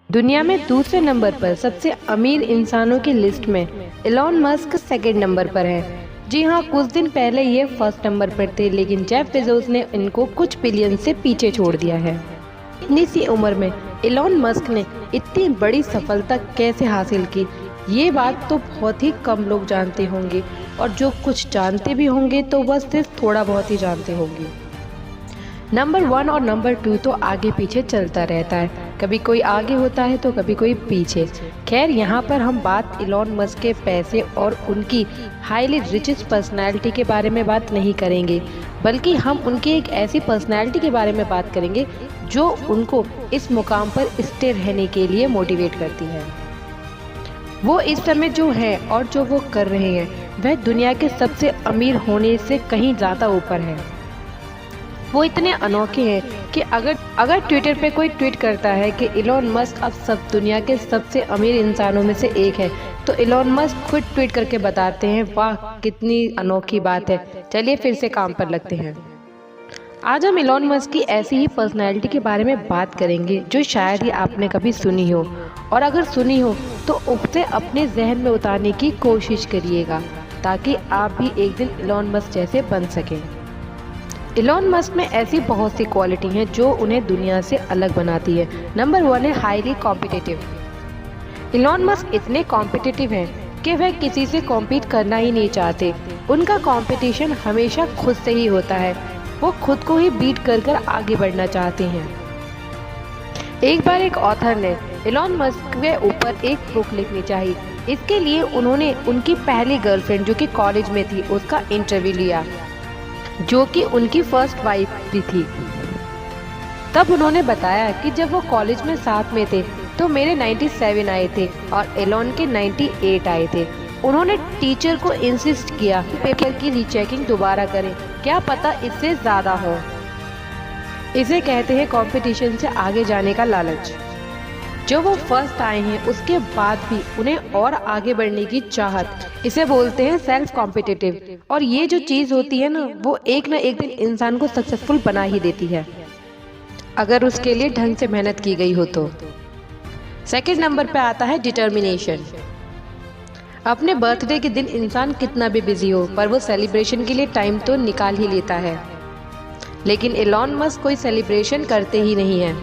दुनिया में दूसरे नंबर पर सबसे अमीर इंसानों की लिस्ट में एलॉन मस्क सेकंड नंबर पर है। जी हाँ, कुछ दिन पहले ये फर्स्ट नंबर पर थे, लेकिन जेफ बेजोस ने इनको कुछ बिलियन से पीछे छोड़ दिया है। इतनी सी उम्र में एलॉन मस्क ने इतनी बड़ी सफलता कैसे हासिल की, ये बात तो बहुत ही कम लोग जानते होंगे, और जो कुछ जानते भी होंगे तो बस सिर्फ थोड़ा बहुत ही जानते होंगे। नंबर 1 और नंबर 2 तो आगे पीछे चलता रहता है, कभी कोई आगे होता है तो कभी कोई पीछे। खैर, यहाँ पर हम बात एलॉन मस्क के पैसे और उनकी हाईली रिचेस्ट पर्सनैलिटी के बारे में बात नहीं करेंगे, बल्कि हम उनकी एक ऐसी पर्सनैलिटी के बारे में बात करेंगे जो उनको इस मुकाम पर स्थिर रहने के लिए मोटिवेट करती है। वो इस समय जो है और जो वो कर रहे हैं वह दुनिया के सबसे अमीर होने से कहीं ज़्यादा ऊपर है। वो इतने अनोखे हैं कि अगर ट्विटर पे कोई ट्वीट करता है कि एलॉन मस्क अब सब दुनिया के सबसे अमीर इंसानों में से एक है, तो एलॉन मस्क खुद ट्वीट करके बताते हैं, वाह कितनी अनोखी बात है, चलिए फिर से काम पर लगते हैं। आज हम एलॉन मस्क की ऐसी ही पर्सनैलिटी के बारे में बात करेंगे जो शायद ही आपने कभी सुनी हो, और अगर सुनी हो तो उसे अपने जहन में उतारने की कोशिश करिएगा ताकि आप भी एक दिन एलॉन मस्क जैसे बन सकें। एलॉन मस्क में ऐसी बहुत सी क्वालिटी हैं जो उन्हें दुनिया से अलग बनाती है। नंबर 1 है हाईली कॉम्पिटिटिव। एलॉन मस्क इतने कॉम्पिटिटिव हैं कि वह किसी से कॉम्पीट करना ही नहीं चाहते। उनका कंपटीशन हमेशा खुद से ही होता है। वो खुद को ही बीट कर कर आगे बढ़ना चाहते हैं। एक बार एक ऑथर ने एलॉन मस्क के ऊपर एक बुक लिखनी चाहिए। इसके लिए उन्होंने उनकी पहली गर्लफ्रेंड जो कि कॉलेज में थी उसका इंटरव्यू लिया, जो कि उनकी फर्स्ट वाइफ भी थी। तब उन्होंने बताया कि जब वो कॉलेज में साथ में थे तो मेरे 97 आए थे और एलॉन के 98 आए थे। उन्होंने टीचर को इंसिस्ट किया कि पेपर की रीचेकिंग दोबारा करें, क्या पता इससे ज़्यादा हो। इसे कहते हैं कंपटीशन से आगे जाने का लालच। जो वो फर्स्ट आए हैं उसके बाद भी उन्हें और आगे बढ़ने की चाहत, इसे बोलते हैं सेल्फ कॉम्पिटिटिव। और ये जो चीज़ होती है ना, वो एक दिन इंसान को सक्सेसफुल बना ही देती है, अगर उसके लिए ढंग से मेहनत की गई हो तो। सेकंड नंबर पे आता है डिटर्मिनेशन। अपने बर्थडे के दिन इंसान कितना भी बिजी हो, पर वो सेलिब्रेशन के लिए टाइम तो निकाल ही लेता है। लेकिन एलॉन मस्क कोई सेलिब्रेशन करते ही नहीं है।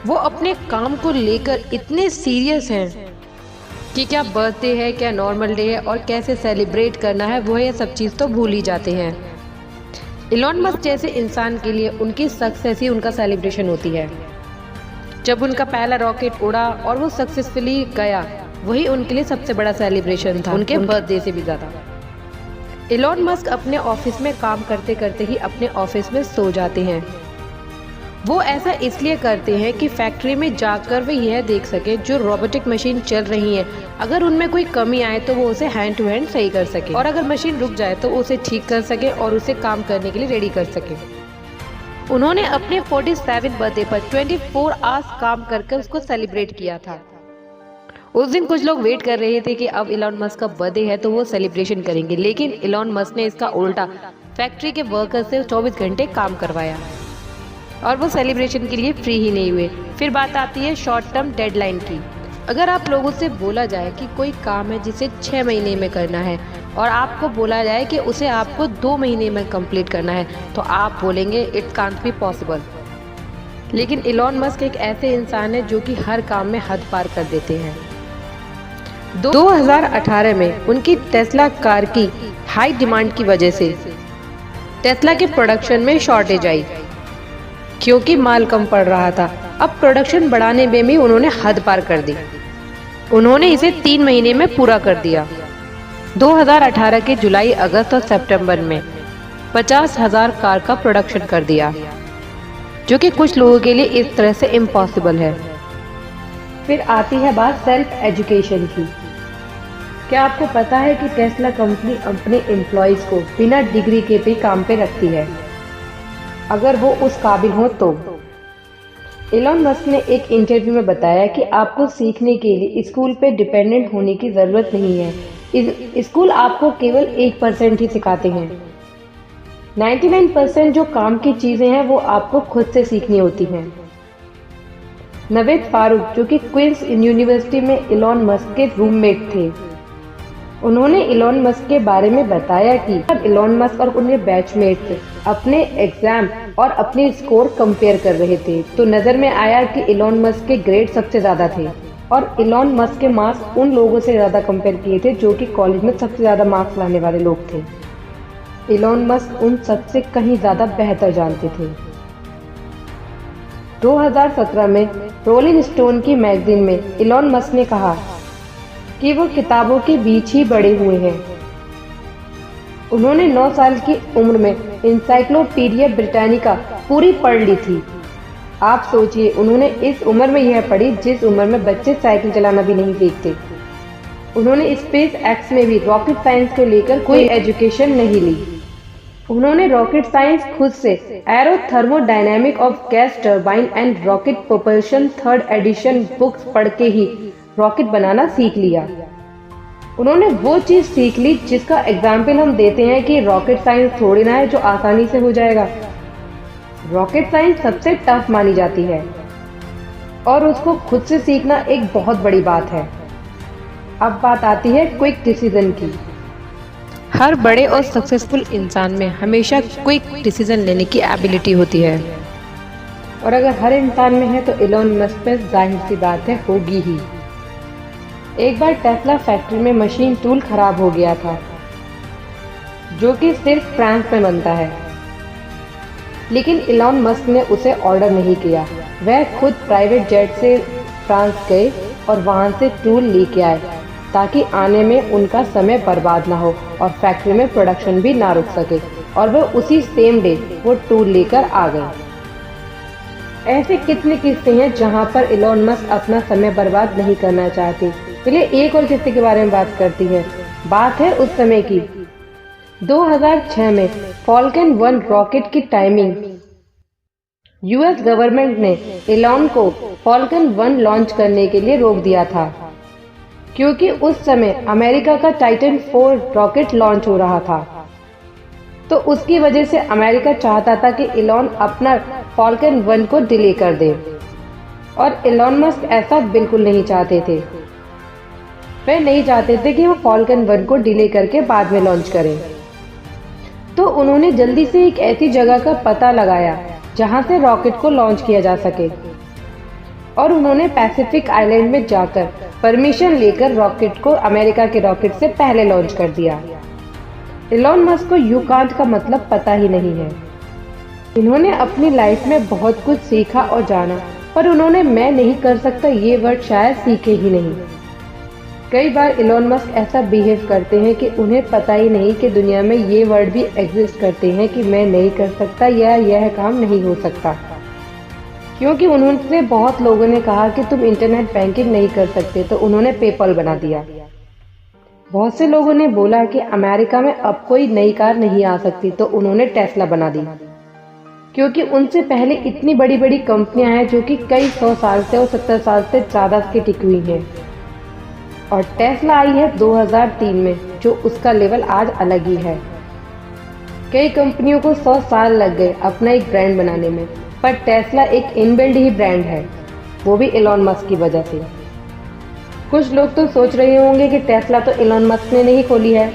वो अपने काम को लेकर इतने सीरियस हैं कि क्या बर्थडे है, क्या नॉर्मल डे है और कैसे सेलिब्रेट करना है, वो ये सब चीज़ तो भूल ही जाते हैं। एलॉन मस्क जैसे इंसान के लिए उनकी सक्सेस ही उनका सेलिब्रेशन होती है। जब उनका पहला रॉकेट उड़ा और वो सक्सेसफुली गया, वही उनके लिए सबसे बड़ा सेलिब्रेशन था, उनके बर्थडे से भी ज़्यादा। एलॉन मस्क अपने ऑफिस में काम करते करते ही अपने ऑफिस में सो जाते हैं। वो ऐसा इसलिए करते हैं कि फैक्ट्री में जाकर वे यह देख सके जो रोबोटिक मशीन चल रही हैं, अगर उनमें कोई कमी आए तो वो उसे हैंड टू हैंड सही कर सके, और अगर मशीन रुक जाए तो उसे ठीक कर सके और उसे काम करने के लिए रेडी कर सके। उन्होंने अपने 47 बर्थडे पर 24 आवर्स काम करके उसको सेलिब्रेट किया था। उस दिन कुछ लोग वेट कर रहे थे कि अब एलॉन मस्क का बर्थडे है तो वो सेलिब्रेशन करेंगे, लेकिन एलॉन मस्क ने इसका उल्टा फैक्ट्री के वर्कर से 24 घंटे काम करवाया और वो सेलिब्रेशन के लिए फ्री ही नहीं हुए। फिर बात आती है शॉर्ट टर्म डेडलाइन की। अगर आप लोगों से बोला जाए कि कोई काम है जिसे 6 महीने में करना है और आपको बोला जाए कि उसे आपको 2 महीने में कंप्लीट करना है, तो आप बोलेंगे इट कांट बी पॉसिबल। लेकिन एलॉन मस्क एक ऐसे इंसान है जो कि हर काम में हद पार कर देते हैं। 2018 में उनकी टेस्ला कार की हाई डिमांड की वजह से टेस्ला के प्रोडक्शन में शॉर्टेज आई, क्योंकि माल कम पड़ रहा था। अब प्रोडक्शन बढ़ाने में भी उन्होंने हद पार कर दी। उन्होंने इसे 3 महीने में पूरा कर दिया। 2018 के जुलाई, अगस्त और सितंबर में 50,000 कार का प्रोडक्शन कर दिया, जो कि कुछ लोगों के लिए इस तरह से इम्पॉसिबल है। फिर आती है बात सेल्फ एजुकेशन की। क्या आपको पता है कि टेस्ला कंपनी अपने एम्प्लॉयज़ को बिना डिग्री के भी काम पे रखती है, अगर वो उस काबिल हो तो। एलॉन मस्क ने एक इंटरव्यू में बताया कि आपको सीखने के लिए स्कूल पे डिपेंडेंट होने की ज़रूरत नहीं है। स्कूल आपको केवल 1% ही सिखाते हैं। 99% जो काम की चीज़ें हैं वो आपको खुद से सीखनी होती हैं। नवेद फारूक, जो कि क्वींस यूनिवर्सिटी में इलॉन मस्क के रूममेट थे, उन्होंने इलॉन मस्क के बारे में बताया कि जब इलॉन मस्क और उनके बैचमेट्स अपने एग्जाम और अपने स्कोर कंपेयर कर रहे थे तो नज़र में आया कि इलॉन मस्क के ग्रेड सबसे ज़्यादा थे और इलॉन मस्क के मार्क्स उन लोगों से ज़्यादा कंपेयर किए थे जो कि कॉलेज में सबसे ज़्यादा मार्क्स लाने वाले लोग थे। इलॉन मस्क उन सबसे कहीं ज़्यादा बेहतर जानते थे। 2017 में रोलिंग स्टोन की मैगजीन में इलॉन मस्क ने कहा कि वो किताबों के बीच ही बड़े हुए हैं। उन्होंने 9 साल की उम्र में इंसाइक्लोपीडिया ब्रिटानिका पूरी पढ़ ली थी। आप सोचिए, उन्होंने इस उम्र में यह पढ़ी जिस उम्र में बच्चे साइकिल चलाना भी नहीं सीखते। उन्होंने स्पेस एक्स में भी रॉकेट साइंस को लेकर कोई एजुकेशन नहीं ली। उन्होंने रॉकेट साइंस खुद से aero thermodynamic of gas turbine and rocket propulsion 3rd edition books पढ़ के ही रॉकेट बनाना सीख लिया। उन्होंने वो चीज सीख ली जिसका एग्जाम्पल हम देते हैं कि रॉकेट साइंस थोड़ी ना है जो आसानी से हो जाएगा। रॉकेट साइंस सबसे टफ मानी जाती है और उसको खुद से सीखना एक बहुत बड़ी बात है। अब बात आती है क्विक डिसीजन की। हर बड़े और सक्सेसफुल इंसान में हमेशा क्विक डिसीजन लेने की एबिलिटी होती है और अगर हर इंसान में है तो इलॉन मस्क पे जाहिर सी बात है होगी ही। एक बार टेस्ला फैक्ट्री में मशीन टूल खराब हो गया था जो कि सिर्फ फ्रांस में बनता है, लेकिन इलॉन मस्क ने उसे ऑर्डर नहीं किया। वह खुद प्राइवेट जेट से फ्रांस गए और वहां से टूल लेके आए ताकि आने में उनका समय बर्बाद ना हो और फैक्ट्री में प्रोडक्शन भी ना रुक सके, और वह उसी सेम डे वो टूल लेकर आ गए। ऐसे कितने किस्से हैं जहां पर इलॉन मस्क अपना समय बर्बाद नहीं करना चाहते। चलिए एक और किस्से के बारे में बात करती है। बात है उस समय की। 2006 में फॉल्कन 1 रॉकेट की टाइमिंग यूएस गवर्नमेंट ने इलॉन को फॉल्कन 1 लॉन्च करने के लिए रोक दिया था क्योंकि उस समय अमेरिका का टाइटन 4 रॉकेट लॉन्च हो रहा था। तो उसकी वजह से अमेरिका चाहता था कि इलॉन अपना फॉल्कन 1 को डिले कर दे और इलॉन मस्क ऐसा बिल्कुल नहीं चाहते थे। वे नहीं चाहते थे कि वो फॉल्कन 1 को डिले करके बाद में लॉन्च करें। तो उन्होंने जल्दी से एक ऐसी जगह का पता लगाया जहां से रॉकेट को लॉन्च किया जा सके और उन्होंने पैसिफिक आइलैंड में जाकर परमिशन लेकर रॉकेट को अमेरिका के रॉकेट से पहले लॉन्च कर दिया। इलॉन मस्क को यू कांट का मतलब पता ही नहीं है। इन्होंने अपनी लाइफ में बहुत कुछ सीखा और जाना, पर उन्होंने मैं नहीं कर सकता ये वर्ड शायद सीखे ही नहीं। कई बार इलॉन मस्क ऐसा बिहेव करते हैं कि उन्हें पता ही नहीं कि दुनिया में ये वर्ड भी एग्जिस्ट करते हैं कि मैं नहीं कर सकता या यह काम नहीं हो सकता। क्योंकि उन्होंने बहुत लोगों ने कहा कि तुम इंटरनेट बैंकिंग नहीं कर सकते तो उन्होंने पेपल बना दिया। बहुत से लोगों ने बोला कि अमेरिका में अब कोई नई कार नहीं आ सकती तो उन्होंने टेस्ला बना दी, क्योंकि उनसे पहले इतनी बड़ी बड़ी कंपनियां हैं जो कि कई 100 साल से और 70 साल से ज़्यादा की टिकी हुई हैं। और टेस्ला आई है 2003 में, जो उसका लेवल आज अलग ही है। कई कंपनियों को 100 साल लग गए अपना एक ब्रांड बनाने में, पर टेस्ला एक इनबिल्ड ही ब्रांड है, वो भी इलॉन मस्क की वजह से। कुछ लोग तो सोच रहे होंगे कि टेस्ला तो इलॉन मस्क ने नहीं खोली है।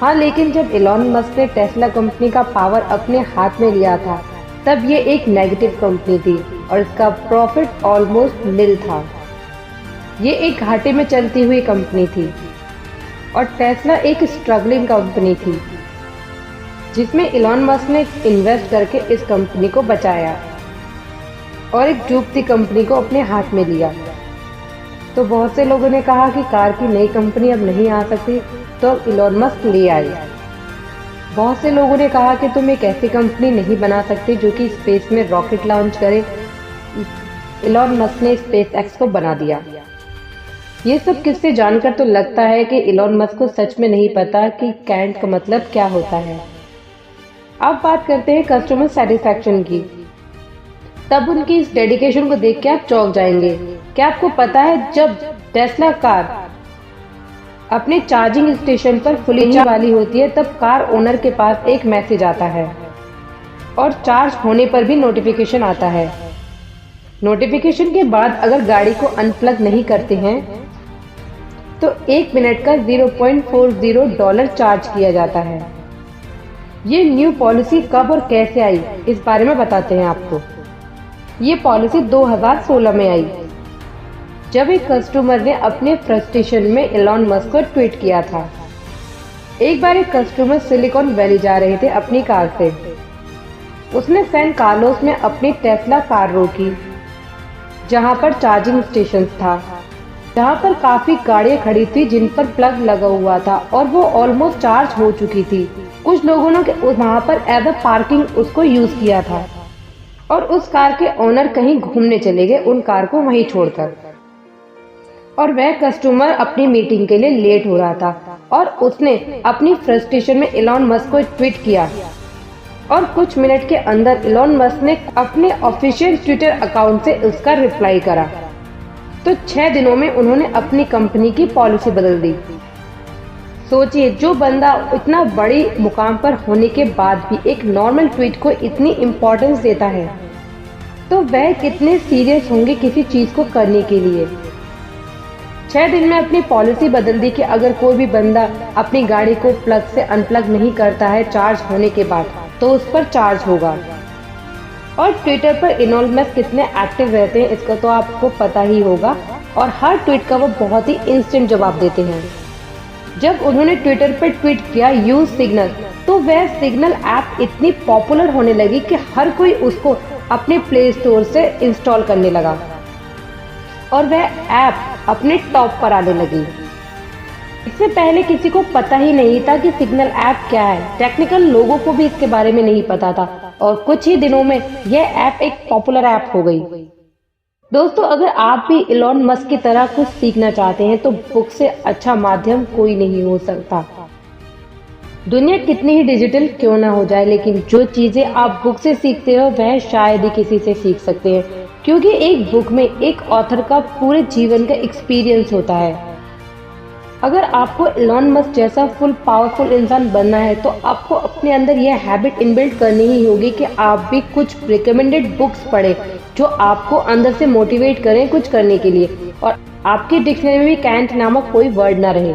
हाँ, लेकिन जब इलॉन मस्क ने टेस्ला कंपनी का पावर अपने हाथ में लिया था तब ये एक नेगेटिव कंपनी थी और इसका प्रॉफिट ऑलमोस्ट निल था। ये एक घाटे में चलती हुई कंपनी थी और टेस्ला एक स्ट्रगलिंग कंपनी थी जिसमें इलॉन मस्क ने इन्वेस्ट करके इस कंपनी को बचाया और एक डूबती कंपनी को अपने हाथ में लिया। तो बहुत से लोगों ने कहा कि कार की नई कंपनी अब नहीं आ सकती, तो अब इलॉन मस्क ले आई। बहुत से लोगों ने कहा कि तुम एक ऐसी कंपनी नहीं बना सकते जो कि स्पेस में रॉकेट लॉन्च करे। इलॉन मस्क ने स्पेस एक्स को बना दिया। ये सब किस्से जानकर तो लगता है कि इलॉन मस्क को सच में नहीं पता कि कैंट का मतलब क्या होता है। अब बात करते हैं कस्टमर सेटिस्फैक्शन की। तब उनकी इस डेडिकेशन को देख के आप चौंक जाएंगे। क्या आपको पता है, जब टेस्ला कार अपने चार्जिंग स्टेशन पर फुली चार्ज वाली होती है तब कार ओनर के पास एक मैसेज आता है और चार्ज होने पर भी नोटिफिकेशन आता है। नोटिफिकेशन के बाद अगर गाड़ी को अनप्लग नहीं करते हैं तो 1 मिनट का $0.40 चार्ज किया जाता है। ये न्यू पॉलिसी कब और कैसे आई, इस बारे में बताते हैं आपको। ये पॉलिसी 2016 में आई, जब एक कस्टमर ने अपने फ्रस्ट्रेशन में एलॉन मस्क को ट्वीट किया था। एक बार एक कस्टमर सिलिकॉन वैली जा रहे थे अपनी कार से। उसने सैन कार्लोस में अपनी टेस्ला कार रोकी, जहां पर चार्जिंग स्टेशन था, जहां पर काफी गाड़ियां खड़ी थी जिन पर प्लग लगा हुआ था और वो ऑलमोस्ट चार्ज हो चुकी थी। कुछ लोगों ने वहां पर एज अ पार्किंग उसको यूज किया था और उस कार के ओनर कहीं घूमने चले गए उन कार को वहीं छोड़कर। और वह कस्टमर अपनी मीटिंग के लिए लेट हो रहा था और उसने अपनी फ्रस्ट्रेशन में एलॉन मस्क को ट्वीट किया और कुछ मिनट के अंदर एलॉन मस्क ने अपने ऑफिशियल ट्विटर अकाउंट से उसका रिप्लाई करा। तो 6 दिनों में उन्होंने अपनी कंपनी की पॉलिसी बदल दी। सोचिए, जो बंदा इतना बड़ी मुकाम पर होने के बाद भी एक नॉर्मल ट्वीट को इतनी इम्पोर्टेंस देता है, तो वह कितने सीरियस होंगे किसी चीज को करने के लिए। 6 दिन में अपनी पॉलिसी बदल दी कि अगर कोई भी बंदा अपनी गाड़ी को प्लग से अनप्लग नहीं करता है चार्ज होने के बाद, तो उस पर चार्ज होगा। और ट्विटर पर एलॉन मस्क कितने एक्टिव रहते हैं इसका तो आपको पता ही होगा, और हर ट्वीट का वो बहुत ही इंस्टेंट जवाब देते हैं। जब उन्होंने ट्विटर पर ट्वीट किया यूज सिग्नल, तो वह सिग्नल ऐप इतनी पॉपुलर होने लगी कि हर कोई उसको अपने प्ले स्टोर से इंस्टॉल करने लगा और वह ऐप अपने टॉप पर आने लगी। इससे पहले किसी को पता ही नहीं था कि सिग्नल ऐप क्या है। टेक्निकल लोगों को भी इसके बारे में नहीं पता था और कुछ ही दिनों में यह ऐप एक पॉपुलर ऐप हो गई। दोस्तों, अगर आप भी एलॉन मस्क की तरह कुछ सीखना चाहते हैं तो बुक से अच्छा माध्यम कोई नहीं हो सकता। दुनिया कितनी ही डिजिटल क्यों ना हो जाए, लेकिन जो चीजें आप बुक से सीखते हो वह शायद ही किसी से सीख सकते हैं, क्योंकि एक बुक में एक ऑथर का पूरे जीवन का एक्सपीरियंस होता है। अगर आपको एलॉन मस्क जैसा फुल पावरफुल इंसान बनना है तो आपको अपने अंदर यह हैबिट इनबिल्ट करनी ही होगी कि आप भी कुछ रिकमेंडेड बुक्स पढ़ें जो आपको अंदर से मोटिवेट करें कुछ करने के लिए, और आपकी डिक्शनरी में भी कैंट नामक कोई वर्ड ना रहे।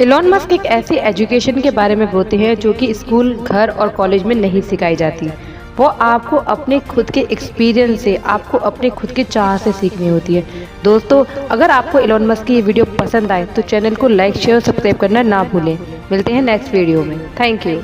एलॉन मस्क एक ऐसी एजुकेशन के बारे में बोलते हैं जो कि स्कूल, घर और कॉलेज में नहीं सिखाई जाती। वो आपको अपने खुद के एक्सपीरियंस से, आपको अपने खुद के चाह से सीखनी होती है। दोस्तों, अगर आपको एलॉन मस्क की ये वीडियो पसंद आए तो चैनल को लाइक, शेयर और सब्सक्राइब करना ना भूलें। मिलते हैं नेक्स्ट वीडियो में। Thank you.